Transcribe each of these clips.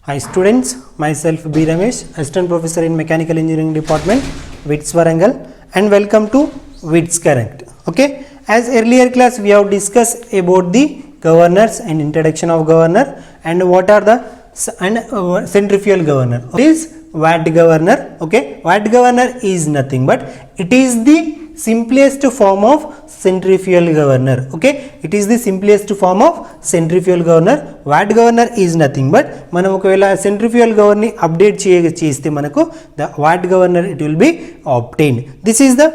Hi students, myself B. Ramesh, Assistant Professor in Mechanical Engineering Department, WITS Warangal, and welcome to WITS Current. Okay, as earlier class we have discussed about the governors and introduction of governor and what are the centrifugal governor. It is Watt governor. Okay, Watt governor is nothing but it is the simplest form of centrifugal governor. Okay, it is the simplest form of centrifugal governor. Watt governor is nothing but మనం ఒకవేళ centrifugal governor ని update చేస్తే మనకు the Watt governor it will be obtained. This is the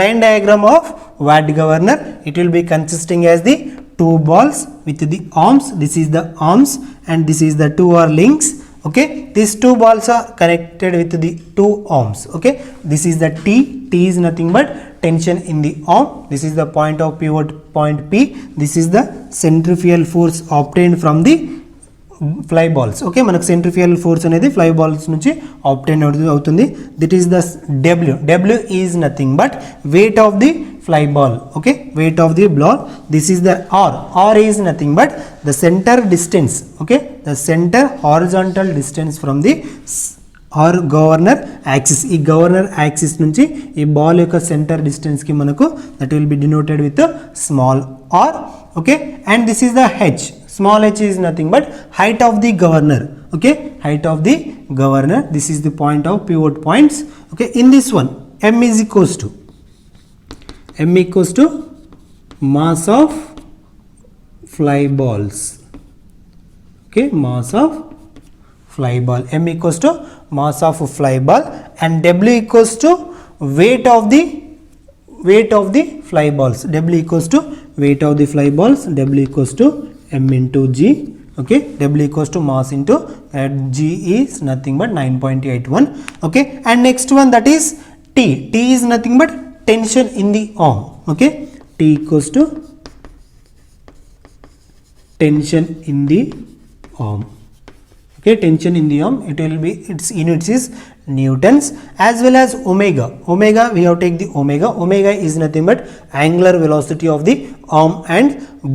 line diagram of Watt governor. It will be consisting as the two balls with the arms. This is the arms and this is the two are links. Okay, these two balls are connected with the two arms. Okay, this is the T is nothing but tension in the arm. This is the point of pivot point P. This is the centrifugal force obtained from the fly balls. Okay, మనకు centrifugal force అనేది fly balls నుంచి obtain అవుతుంది. That is the W is nothing but weight of the fly ball. Okay, weight of the ball. This is the R is nothing but the center distance. Okay, the center horizontal distance from the governor axis. ఈ governor axis నుంచి ఈ ball యొక్క centre distance కి మనకు that will be denoted with small R. Okay, and this is the H. Small H is nothing but height of the governor. Okay, height of the governor. This is the point of pivot points. Okay, in this one m is equals to mass of fly balls. Okay, mass of fly ball. M equals to mass of fly ball and W equals to weight of the fly balls. W equals to weight of the fly balls. W equals to M into G. Okay, W equals to mass into G is nothing but 9.81. Okay, and next one that is T. T is nothing but tension in the arm. Okay, T equals to tension in the arm. Okay, tension in the arm, it will be, its units is newtons, as well as omega. We have take the omega is nothing but angular velocity of the arm and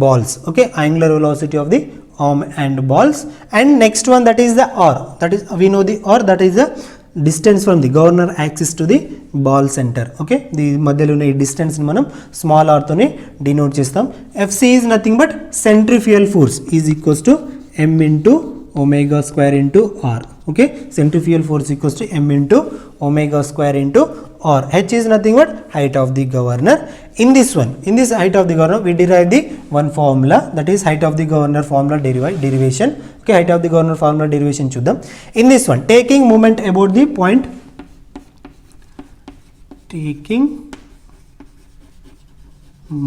balls. Okay, angular velocity of the arm and balls. And next one that is the R. That is, we know the R, that is the distance from the governor axis to the ball center. Okay, the మధ్యలో ఉన్న ఈ distance ని మనం small r తోనే denote చేస్తాం. FC is nothing but centrifugal force is equals to m into omega square into r. Okay, centrifugal force equals to m into omega square into r. H is nothing but height of the governor. In this height of the governor we derive the one formula, that is height of the governor formula derivation. Okay, height of the governor formula derivation చూద్దాం. In this one, taking moment about the point, taking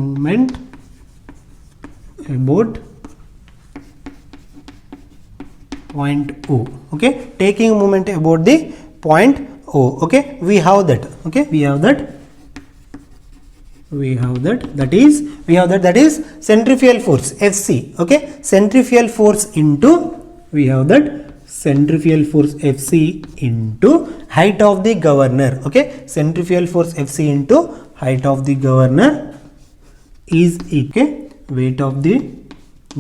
moment about point O. Okay, taking moment about the point O. Okay, we have that. Okay, we have that is centrifugal force FC. Okay, centrifugal force into, we have that centrifugal force FC into height of the governor. Okay, centrifugal force FC into height of the governor is equal weight of the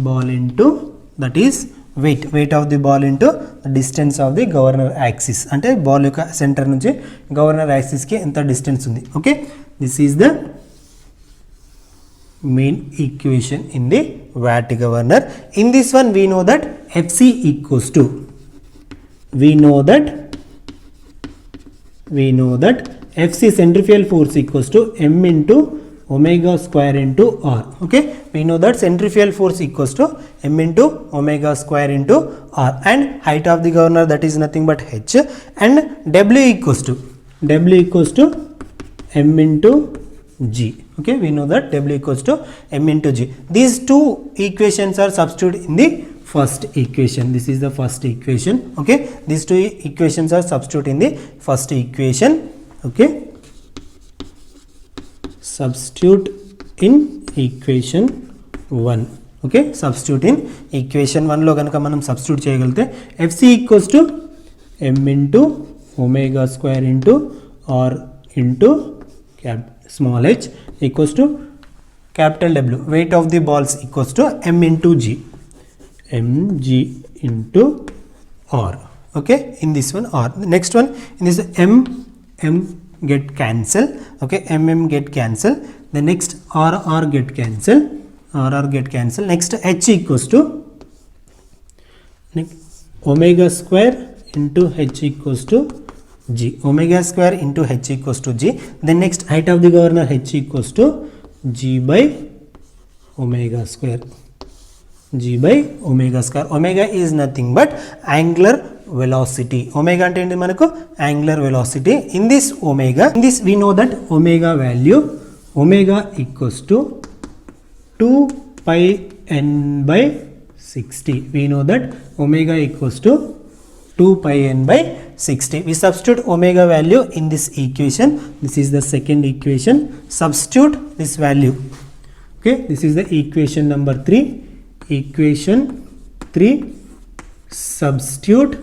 ball into, that is weight of the ball into the distance of the governor axis. అంటే ball యొక్క centre నుంచి governor axis కి ఎంత distance ఉంది. Okay, this is the main equation in the Watt governor. In this one we know that FC equals to, we know that FC centrifugal force equals to m into omega square into r. Okay, we know that centrifugal force equals to m into omega square into r, and height of the governor that is nothing but h, and W equals to m into G. Okay, we know that W equals to m into G. These two equations are substituted in the first equation. This is the first equation. Okay, these two equations are substituted in the first equation. Okay, substitute in equation 1. Okay, substitute in equation 1 లో గనుక మనం substitute చేయగలిగితే FC equals to m into omega square into r into small h equals to capital W. Weight of the balls equals to m into G. mg into R. Okay, in this one R. The next one, in this M get cancel. Okay, M get cancel. The next R get cancel. R get cancel. Next H equals to omega square into H equals to G. Omega square into H equals to G. Then next height of the governor H equals to G by omega square. G by omega square. Omega is nothing but angular velocity. Omega ante enti manaku angular velocity. In this omega, in this we know that omega value, omega equals to 2 pi n by 60. We know that omega equals to 2 pi n by 60. We substitute omega value in this equation. This is the second equation. Substitute this value. Okay, this is the equation number 3. Equation 3, substitute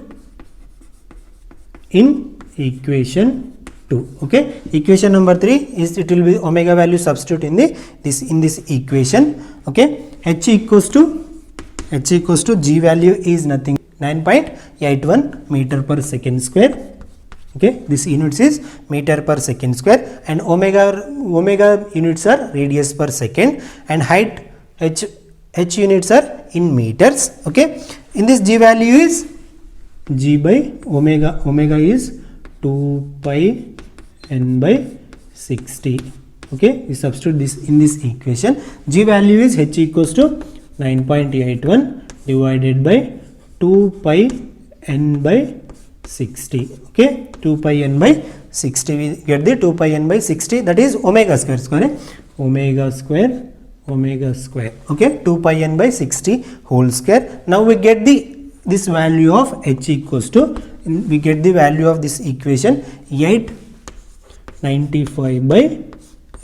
in equation 2. Okay, equation number 3 is, it will be omega value substitute in this equation. Okay, H equals to G value is nothing 9.81 meter per second square. Okay, this units is meter per second square, and omega units are radius per second, and height H units are in meters. Okay, in this G value is G by omega is 2 pi n by 60. Okay, we substitute this in this equation. G value is H equals to 9.81 divided by 2 pi n by 60. Okay, 2 pi n by 60. We get the 2 pi n by 60, that is omega square. Omega square. Okay, 2 pi n by 60 whole square. Now we get this value of H equals to, we get the value of this equation 895 by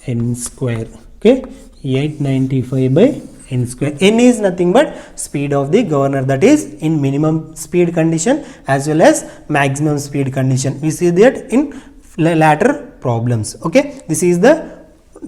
n square. Okay, 895 by n square. N is nothing but speed of the governor, that is in minimum speed condition as well as maximum speed condition. We see that in later problems. Okay, this is the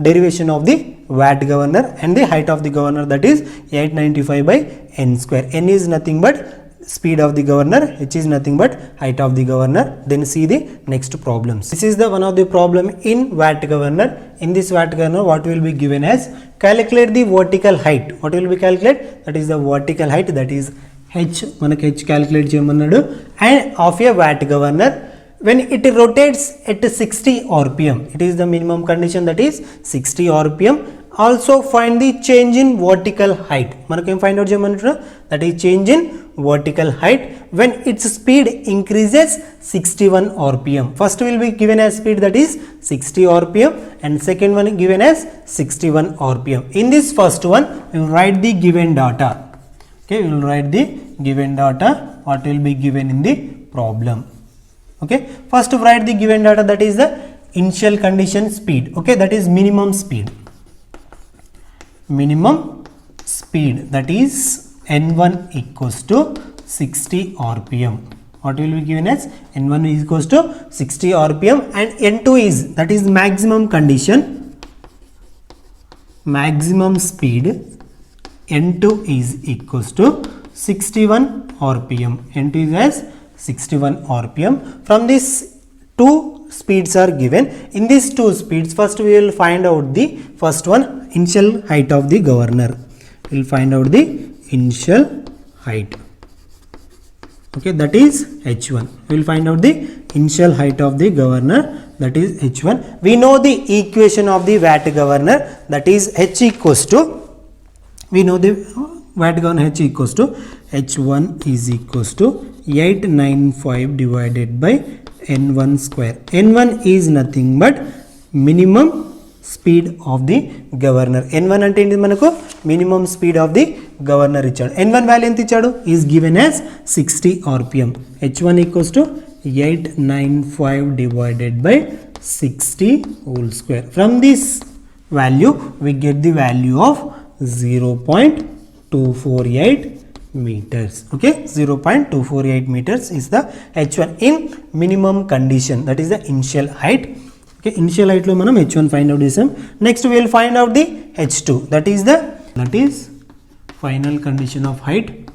derivation of the watt governor and the height of the governor, that is 895 by n square. N is nothing but speed of the governor, H is nothing but height of the governor. Then see the next problems. This is the one of the problem in watt governor. In this watt governor, what will be given as, calculate the vertical height. What will be calculate? That is the vertical height, that is H. Manaku H calculate cheyamannadu, and of a watt governor when it rotates at 60 rpm. It is the minimum condition, that is 60 rpm. Also find the change in vertical height. Manaku em find out cheyamannadu, that is change in vertical height when its speed increases 61 rpm. First will be given as speed, that is 60 rpm, and second one given as 61 rpm. In this first one, we will write the given data. Okay, we will write the given data, what will be given in the problem. Okay, first write the given data, that is the initial condition speed. Okay, that is minimum speed, that is n1 equals to 60 rpm. What will be given as, n1 is equals to 60 rpm, and n2 is, that is maximum condition, maximum speed, n2 is equals to 61 rpm. n2 is as 61 rpm. From this two speeds are given. In these two speeds, first we will find out the first one, initial height of the governor. We will find out the initial height. Okay, that is h1. We will find out the initial height of the governor, that is h1. We know the equation of the watt governor, that is h equals to, we know the watt governor h equals to, h1 is equals to 895 divided by n1 square. n1 is nothing but minimum speed of the governor. n1 ante enti manaku minimum speed of the governor ichadu. n1 value enta ichadu, is given as 60 rpm. h1 equals to 895 divided by 60 whole square. From this value we get the value of 0.248 meters. Okay, 0.248 meters is the h1 in minimum condition, that is the initial height. Okay, initial height lo manam h1 find out chesam. Next we will find out the h2, that is final condition of height.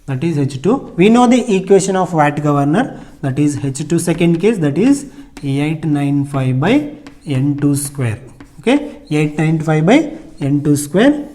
that is H2. We know the equation of watt governor, that is H2 second case, that is 895 by N2 square. Okay, 895 by N2 square.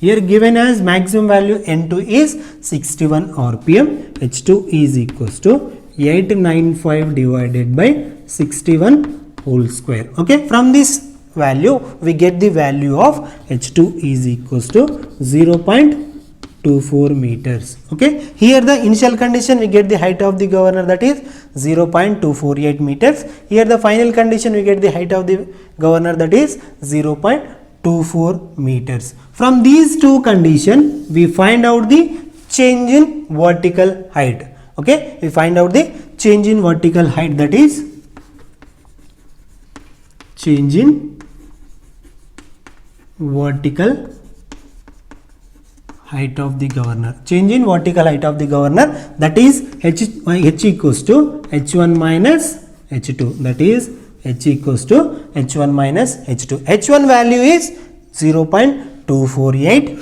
Here given as maximum value N2 is 61 RPM. H2 is equals to 895 divided by 61 whole square. Okay, from this value we get the value of H2 is equals to 0.24 meters. Okay, here the initial condition we get the height of the governor, that is 0.248 meters. Here the final condition we get the height of the governor, that is 0.24 meters. From these two conditions we find out the change in vertical height. Okay, we find out the change in vertical height, that is change in vertical height of the governor. Change in vertical height of the governor, that is H equals to H1 minus H2, that is H equals to H1 minus H2. H1 value is 0.248.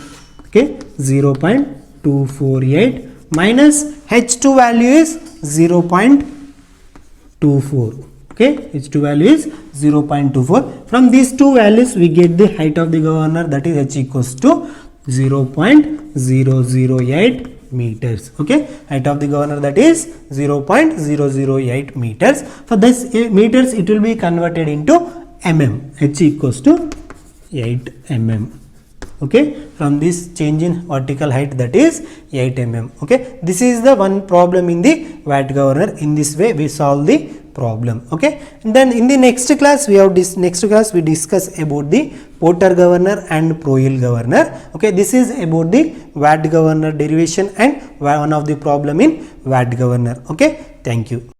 Okay, 0.248 minus H2 value is 0.24. Okay, H2 value is 0.24. From these two values we get the height of the governor, that is H equals to 0.008 meters. Okay, height of the governor, that is 0.008 meters. For this meters it will be converted into mm. H equals to 8 mm. Okay, from this change in vertical height, that is 8 mm. Okay, this is the one problem in the watt governor. In this way we solve the problem. Okay, and then in the next class we have we discuss about the Porter governor and Proyle governor. Okay, this is about the watt governor derivation and one of the problem in watt governor. Okay, thank you.